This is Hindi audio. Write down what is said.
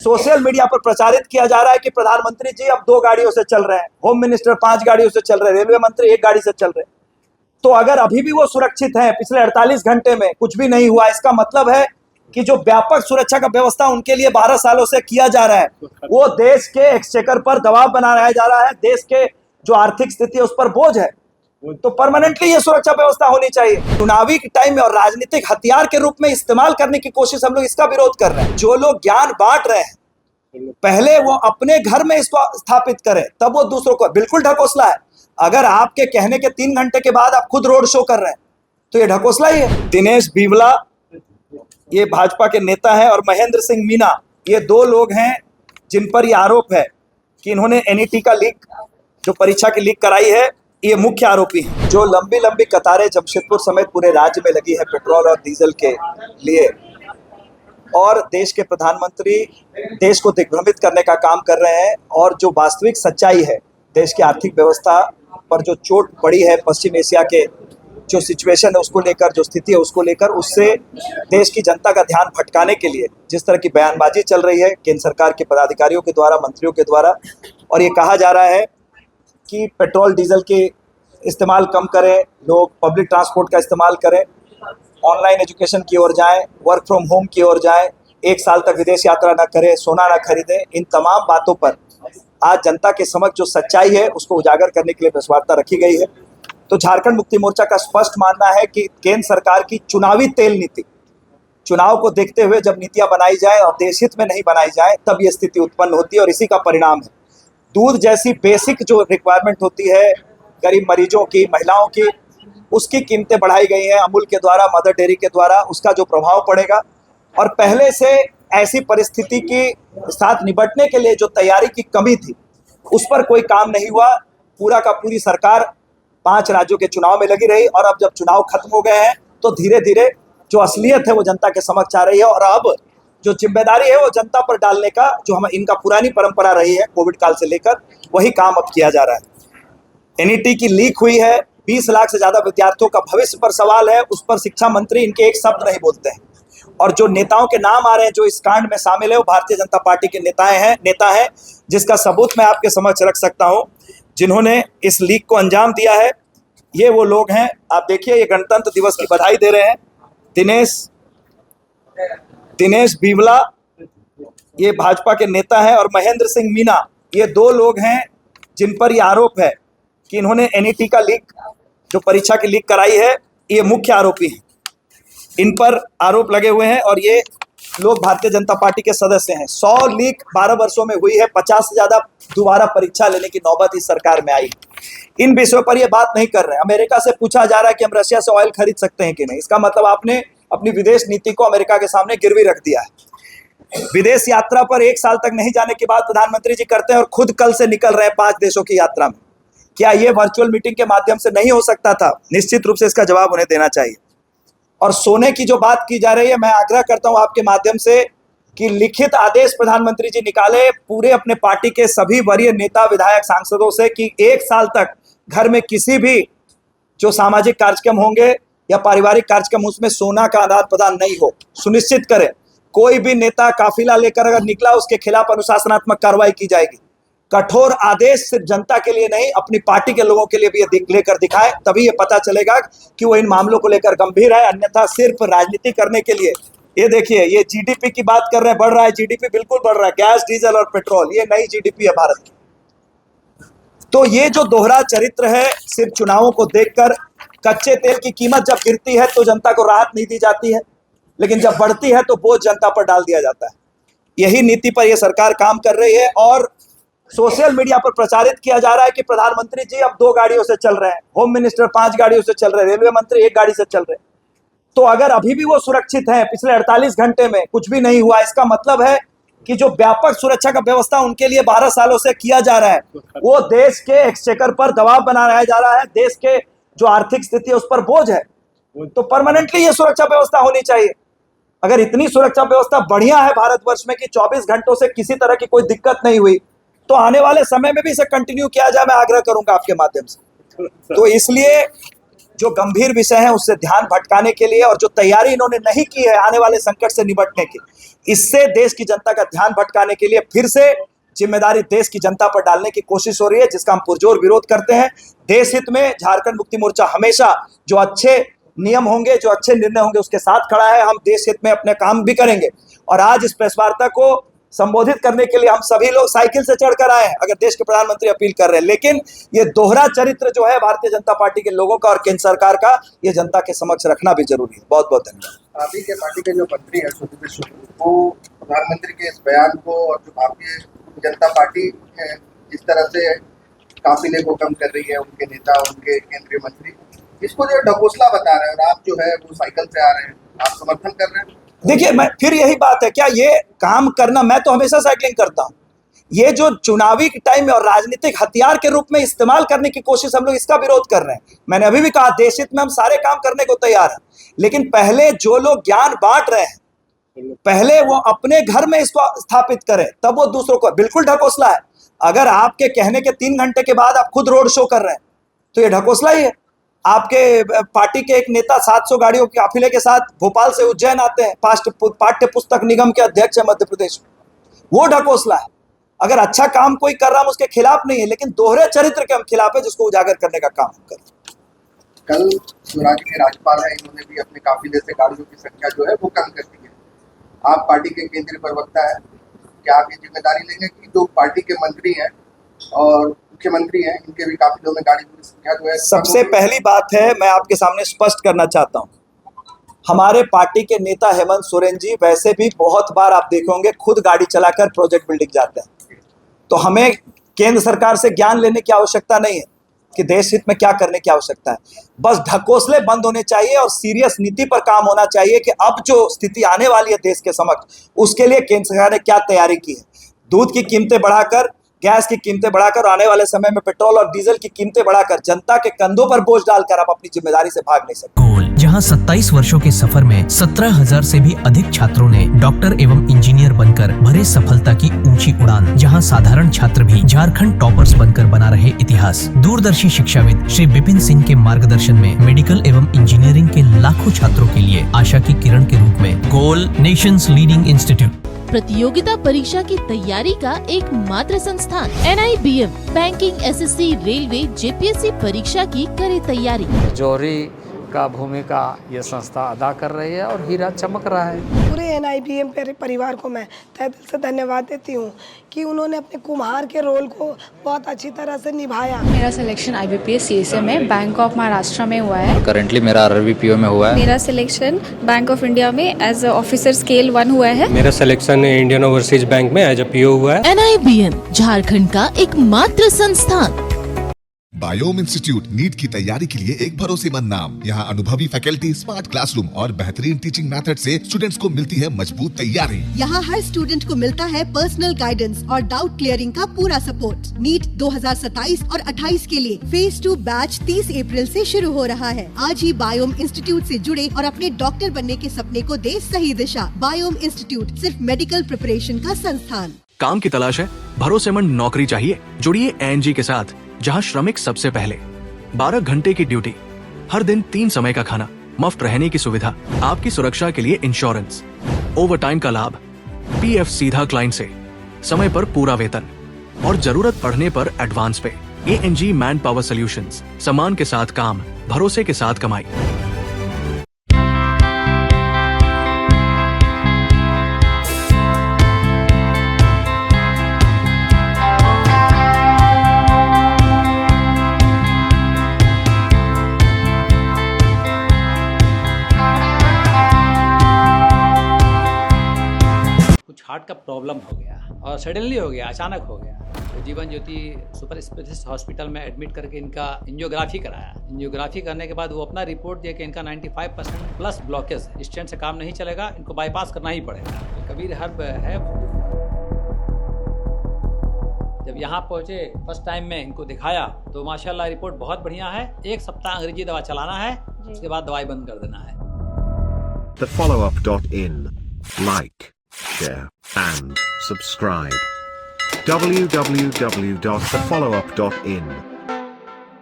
सोशल मीडिया पर प्रचारित किया जा रहा है कि प्रधानमंत्री जी अब 2 गाड़ियों से चल रहे हैं, होम मिनिस्टर 5 गाड़ियों से चल रहे हैं, रेलवे मंत्री 1 गाड़ी से चल रहे हैं। तो अगर अभी भी वो सुरक्षित हैं, पिछले 48 घंटे में कुछ भी नहीं हुआ, इसका मतलब है कि जो व्यापक सुरक्षा का व्यवस्था उनके लिए 12 सालों से किया जा रहा है, वो देश के एक्सचेकर पर दबाव बनाया जा रहा है, देश के जो आर्थिक स्थिति है उस पर बोझ है। तो परमानेंटली ये सुरक्षा व्यवस्था होनी चाहिए। चुनावी टाइम में और राजनीतिक हथियार के रूप में इस्तेमाल करने की कोशिश हम लोग इसका विरोध कर रहे हैं। जो लोग ज्ञान बांट रहे हैं, पहले वो अपने घर में इसको स्थापित करें, तब वो दूसरों को। बिल्कुल ढकोसला है। अगर आपके कहने के 3 घंटे के बाद आप खुद रोड शो कर रहे हैं तो ये ढकोसला ही है। दिनेश बिवला ये भाजपा के नेता है और महेंद्र सिंह मीना ये 2 लोग हैं जिन पर ये आरोप है कि इन्होंने एनईटी का लीक, जो परीक्षा की लीक कराई है, ये मुख्य आरोपी हैं। जो लंबी लंबी कतारें जमशेदपुर समेत पूरे राज्य में लगी है पेट्रोल और डीजल के लिए, और देश के प्रधानमंत्री देश को दिग्भ्रमित करने का काम कर रहे हैं, और जो वास्तविक सच्चाई है देश की आर्थिक व्यवस्था पर जो चोट पड़ी है, पश्चिम एशिया के जो सिचुएशन है उसको लेकर, जो स्थिति है उसको लेकर, उससे देश की जनता का ध्यान भटकाने के लिए जिस तरह की बयानबाजी चल रही है केंद्र सरकार के पदाधिकारियों के द्वारा, मंत्रियों के द्वारा, और ये कहा जा रहा है कि पेट्रोल डीजल के इस्तेमाल कम करें, लोग पब्लिक ट्रांसपोर्ट का इस्तेमाल करें, ऑनलाइन एजुकेशन की ओर जाएं, वर्क फ्रॉम होम की ओर जाएं, 1 साल तक विदेश यात्रा न करें, सोना न खरीदें। इन तमाम बातों पर आज जनता के समक्ष जो सच्चाई है उसको उजागर करने के लिए प्रेस वार्ता रखी गई है। तो झारखंड मुक्ति मोर्चा का स्पष्ट मानना है कि केंद्र सरकार की चुनावी तेल नीति, चुनाव को देखते हुए जब नीतियां बनाई जाए और देश हित में नहीं बनाई जाए, तब ये स्थिति उत्पन्न होती है, और इसी का परिणाम है। दूध जैसी बेसिक जो रिक्वायरमेंट होती है गरीब मरीजों की, महिलाओं की, उसकी कीमतें बढ़ाई गई हैं अमूल के द्वारा, मदर डेयरी के द्वारा, उसका जो प्रभाव पड़ेगा। और पहले से ऐसी परिस्थिति के साथ निपटने के लिए जो तैयारी की कमी थी, उस पर कोई काम नहीं हुआ। पूरा का पूरी सरकार 5 राज्यों के चुनाव में लगी रही, और अब जब चुनाव खत्म हो गए हैं तो धीरे धीरे जो असलियत है वो जनता के समक्ष आ रही है, और अब जो जिम्मेदारी है वो जनता पर डालने का, जो हम इनका पुरानी परंपरा रही है कोविड काल से लेकर, वही काम अब किया जा रहा है। एनईटी की लीक हुई है, 20 लाख से ज्यादा विद्यार्थियों का भविष्य पर सवाल है, उस पर शिक्षा मंत्री इनके एक शब्द नहीं बोलते हैं। और जो नेताओं के नाम आ रहे हैं जो इस कांड में शामिल है, वो भारतीय जनता पार्टी के नेता हैं, जिसका सबूत मैं आपके समक्ष रख सकता हूं, जिन्होंने इस लीक को अंजाम दिया है। ये वो लोग हैं, आप देखिए, ये गणतंत्र दिवस की बधाई दे रहे हैं। दिनेश बिवला ये भाजपा के नेता है और महेंद्र सिंह मीना ये 2 लोग हैं जिन पर ये आरोप है कि इन्होंने एनईटी का लीक, जो परीक्षा की लीक कराई है, ये मुख्य आरोपी हैं। इन पर आरोप लगे हुए हैं और ये लोग भारतीय जनता पार्टी के सदस्य हैं। 100 लीक 12 वर्षों में हुई है, 50 से ज्यादा दोबारा परीक्षा लेने की नौबत इस सरकार में आई। इन विषयों पर ये बात नहीं कर रहे हैं। अमेरिका से पूछा जा रहा है कि हम रशिया से ऑयल खरीद सकते हैं कि नहीं। इसका मतलब आपने अपनी विदेश नीति को अमेरिका के सामने गिरवी रख दिया है। विदेश यात्रा पर 1 साल तक नहीं जाने की बात प्रधानमंत्री जी करते हैं, और खुद कल से निकल रहे हैं 5 देशों की यात्रा में। क्या ये वर्चुअल मीटिंग के माध्यम से नहीं हो सकता था? निश्चित रूप से इसका जवाब उन्हें देना चाहिए। और सोने की जो बात की जा रही है, मैं आग्रह करता हूं आपके माध्यम से कि लिखित आदेश प्रधानमंत्री जी निकाले पूरे अपने पार्टी के सभी वरीय नेता, विधायक, सांसदों से कि 1 साल तक घर में किसी भी जो सामाजिक कार्यक्रम होंगे या पारिवारिक कार्यक्रम, उसमें सोना का आदान प्रदान नहीं हो। सुनिश्चित करें कोई भी नेता काफिला लेकर अगर निकला, उसके खिलाफ अनुशासनात्मक कार्रवाई की जाएगी। कठोर आदेश सिर्फ जनता के लिए नहीं, अपनी पार्टी के लोगों के लिए भी ये लेकर दिखाए, तभी ये पता चलेगा कि वो इन मामलों को लेकर गंभीर है। अन्यथा सिर्फ राजनीति करने के लिए, ये देखिए, ये जीडीपी की बात कर रहे हैं, बढ़ रहा है जीडीपी, बिल्कुल बढ़ रहा है। गैस, डीजल और पेट्रोल, ये नई जीडीपी है भारत की। तो ये जो दोहरा चरित्र है, सिर्फ चुनावों को देखकर, कच्चे तेल की कीमत जब गिरती है तो जनता को राहत नहीं दी जाती है, लेकिन जब बढ़ती है तो बोझ जनता पर डाल दिया जाता है। यही नीति पर यह सरकार काम कर रही है, और सोशल मीडिया पर प्रचारित किया जा रहा है कि प्रधानमंत्री जी अब 2 गाड़ियों से चल रहे हैं, होम मिनिस्टर 5 गाड़ियों से चल रहे हैं, रेलवे मंत्री 1 गाड़ी से चल रहे हैं। तो अगर अभी भी वो सुरक्षित हैं, पिछले 48 घंटे में कुछ भी नहीं हुआ, इसका मतलब है कि जो व्यापक सुरक्षा का व्यवस्था उनके लिए 12 सालों से किया जा रहा है, वो देश के एक्सचेकर पर दबाव बनाया जा रहा है, देश के जो आर्थिक स्थिति है उस पर बोझ है। तो परमानेंटली ये सुरक्षा व्यवस्था होनी चाहिए। अगर इतनी सुरक्षा व्यवस्था बढ़िया है भारतवर्ष में कि 24 घंटों से किसी तरह की कोई दिक्कत नहीं हुई, तो आने वाले समय में भी इसे कंटिन्यू किया जाए, मैं आग्रह करूंगा आपके माध्यम से। तो इसलिए जो गंभीर विषय है उससे ध्यान भटकाने के लिए और जो तैयारी इन्होंने नहीं की है आने वाले संकट से निपटने की, इससे देश की जनता का ध्यान भटकाने के लिए फिर से जिम्मेदारी देश की जनता पर डालने की कोशिश हो रही है, जिसका हम पुरजोर विरोध करते हैं। देश हित में झारखंड मुक्ति मोर्चा हमेशा जो अच्छे नियम होंगे, जो अच्छे निर्णय होंगे उसके साथ खड़ा है। हम देश हित में अपने काम भी करेंगे और आज इस प्रेस वार्ता को संबोधित करने के लिए हम सभी लोग साइकिल से चढ़कर आए हैं, अगर देश के प्रधानमंत्री अपील कर रहे हैं। लेकिन ये दोहरा चरित्र जो है भारतीय जनता पार्टी के लोगों का और केंद्र सरकार का, ये जनता के समक्ष रखना भी जरूरी है। बहुत बहुत धन्यवाद। आप ही के पार्टी के जो मंत्री है वो प्रधानमंत्री के इस बयान को और जो भारतीय जनता पार्टी है जिस तरह से काफिले को कम कर रही है, उनके नेता, उनके केंद्रीय मंत्री, इसको जो ढकोसला बता रहे हैं और आप जो है वो साइकिल से आ रहे हैं, आप समर्थन कर रहे हैं? देखिए, मैं फिर यही बात है, क्या ये काम करना, मैं तो हमेशा साइकिलिंग करता हूं। ये जो चुनावी टाइम में और राजनीतिक हथियार के रूप में इस्तेमाल करने की कोशिश, हम लोग इसका विरोध कर रहे हैं। मैंने अभी भी कहा, देश हित में हम सारे काम करने को तैयार हैं, लेकिन पहले जो लोग ज्ञान बांट रहे हैं, पहले वो अपने घर में इसको स्थापित करें, तब वो दूसरों को। बिल्कुल ढकोसला है। अगर आपके कहने के 3 घंटे के बाद आप खुद रोड शो कर रहे हैं तो ये ढकोसला ही है। आपके पार्टी के एक नेता 700 गाड़ियों के काफिले के साथ भोपाल से उज्जैन आते हैं, पाठ्य पुस्तक निगम के अध्यक्ष है मध्य प्रदेश में, वो ढकोसला है। अगर अच्छा काम कोई कर रहा है, उसके खिलाफ नहीं है, लेकिन दोहरे चरित्र के हम खिलाफ है, जिसको उजागर करने का काम हम करें। कल स्वराज के राज्यपाल है, इन्होंने भी अपने काफिले से गाड़ियों की संख्या जो है वो कम कर दी है। आप पार्टी के केंद्रीय प्रवक्ता है, क्या आप ये जिम्मेदारी लेंगे कि जो पार्टी के मंत्री हैं और मुख्यमंत्री हैं, इनके भी काफिलों में गाड़ियों की संख्या जो है? सबसे पहली बात है, मैं आपके सामने स्पष्ट करना चाहता हूं, हमारे पार्टी के नेता हेमंत सोरेन जी वैसे भी बहुत बार आप देखे होंगे खुद गाड़ी चलाकर प्रोजेक्ट बिल्डिंग जाते हैं। तो हमें केंद्र सरकार से ज्ञान लेने की आवश्यकता नहीं है कि देश हित में क्या करने की आवश्यकता है। बस ढकोसले बंद होने चाहिए और सीरियस नीति पर काम होना चाहिए कि अब जो स्थिति आने वाली है देश के समक्ष, उसके लिए केंद्र सरकार ने क्या तैयारी की है। दूध की कीमतें बढ़ाकर, गैस की कीमतें बढ़ाकर, आने वाले समय में पेट्रोल और डीजल की कीमतें बढ़ाकर, जनता के कंधों पर बोझ डालकर आप अपनी जिम्मेदारी से भाग नहीं सकते। गोल, जहां 27 वर्षों के सफर में 17,000 से भी अधिक छात्रों ने डॉक्टर एवं इंजीनियर बनकर भरे सफलता की ऊंची उड़ान, जहां साधारण छात्र भी झारखंड टॉपर्स बनकर बना रहे इतिहास। दूरदर्शी शिक्षाविद श्री विपिन सिंह के मार्गदर्शन में मेडिकल एवं इंजीनियरिंग के लाखों छात्रों के लिए आशा की किरण के रूप में गोल नेशंस लीडिंग इंस्टीट्यूट। प्रतियोगिता परीक्षा की तैयारी का एकमात्र संस्थान NIBM banking, SSC, railway, JPSC परीक्षा की करे तैयारी। जौहरी का भूमिका ये संस्था अदा कर रही है और हीरा चमक रहा है। पूरे NIBM परिवार को मैं तहे दिल से धन्यवाद देती हूँ कि उन्होंने अपने कुम्हार के रोल को बहुत अच्छी तरह से निभाया। मेरा सिलेक्शन IBPS CSA में बैंक ऑफ महाराष्ट्र में हुआ है। करंटली मेरा RRBPO में हुआ है। मेरा सिलेक्शन बैंक ऑफ इंडिया में एज ऑफिसर स्केल 1 हुआ है। मेरा सिलेक्शन इंडियन ओवरसीज बैंक में एज PO हुआ है। NIBM झारखंड का एकमात्र संस्थान। बायोम इंस्टीट्यूट नीट की तैयारी के लिए एक भरोसेमंद नाम। यहाँ अनुभवी फैकल्टी, स्मार्ट क्लासरूम और बेहतरीन टीचिंग मेथड से स्टूडेंट्स को मिलती है मजबूत तैयारी। यहाँ हर स्टूडेंट को मिलता है पर्सनल गाइडेंस और डाउट क्लियरिंग का पूरा सपोर्ट। नीट 2027 और 28 के लिए फेज 2 बैच 30 अप्रैल से शुरू हो रहा है। आज ही बायोम इंस्टीट्यूट से जुड़े और अपने डॉक्टर बनने के सपने को दे सही दिशा। बायोम इंस्टीट्यूट सिर्फ मेडिकल प्रिपरेशन का संस्थान। काम की तलाश है, भरोसेमंद नौकरी चाहिए? जुड़िए ANG के साथ, जहां श्रमिक सबसे पहले। 12 घंटे की ड्यूटी, हर दिन 3 समय का खाना, मुफ्त रहने की सुविधा, आपकी सुरक्षा के लिए इंश्योरेंस, ओवर टाइम का लाभ, PF सीधा क्लाइंट से, समय पर पूरा वेतन और जरूरत पड़ने पर एडवांस पे। ANG मैन पावर सॉल्यूशंस, सम्मान के साथ काम, भरोसे के साथ कमाई। हार्ट का प्रॉब्लम हो गया और सडनली हो गया, अचानक हो गया। तो Jeevan Jyoti super specialist hospital में एडमिट करके इनका एंजियोग्राफी कराया। एंजियोग्राफी करने के बाद वो अपना रिपोर्ट दिया कि इनका 95% प्लस ब्लॉकेज है, स्टेंट से काम नहीं चलेगा, इनको बाईपास करना ही पड़ेगा। तो कबीर हर्ब है। जब यहाँ पहुँचे फर्स्ट टाइम में इनको दिखाया तो माशाल्लाह रिपोर्ट बहुत बढ़िया है। 1 सप्ताह अंग्रेजी दवा चलाना है, उसके बाद दवाई बंद कर देना है। TheFollowUp.in. Like, share and subscribe. www.thefollowup.in